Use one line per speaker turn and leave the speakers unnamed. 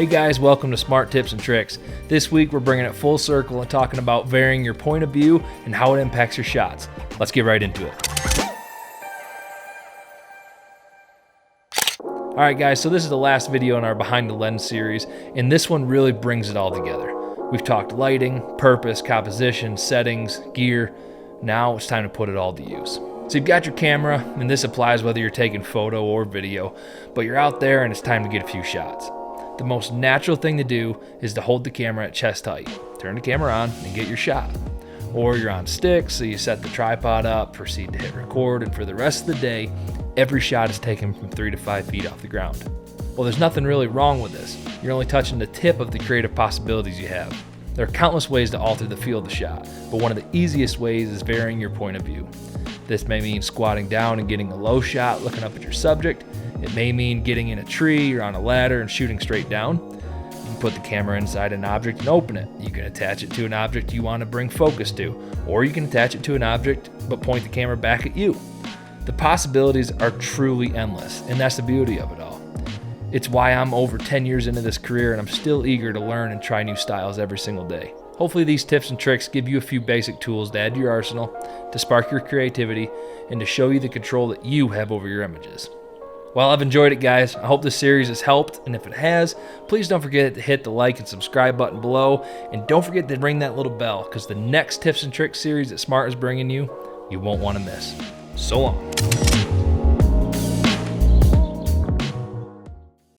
Hey guys, welcome to Smart Tips and Tricks. This week we're bringing it full circle and talking about varying your point of view and how it impacts your shots. Let's get right into it. Alright guys, so this is the last video in our Behind the Lens series, and this one really brings it all together. We've talked lighting, purpose, composition, settings, gear. Now it's time to put it all to use. So you've got your camera, and this applies whether you're taking photo or video, but you're out there and it's time to get a few shots. The most natural thing to do is to hold the camera at chest height. Turn the camera on and get your shot. Or you're on sticks, so you set the tripod up, proceed to hit record, and for the rest of the day, every shot is taken from 3 to 5 feet off the ground. Well, there's nothing really wrong with this. You're only touching the tip of the creative possibilities you have. There are countless ways to alter the feel of the shot, but one of the easiest ways is varying your point of view. This may mean squatting down and getting a low shot looking up at your subject. It may mean getting in a tree or on a ladder and shooting straight down. You can put the camera inside an object and open it. You can attach it to an object you want to bring focus to, or you can attach it to an object but point the camera back at you. The possibilities are truly endless, and that's the beauty of it all. It's why I'm over 10 years into this career and I'm still eager to learn and try new styles every single day. Hopefully these tips and tricks give you a few basic tools to add to your arsenal, to spark your creativity, and to show you the control that you have over your images. Well, I've enjoyed it, guys. I hope this series has helped, and if it has, please don't forget to hit the like and subscribe button below, and don't forget to ring that little bell, because the next tips and tricks series that Smart is bringing you, you won't want to miss. So long.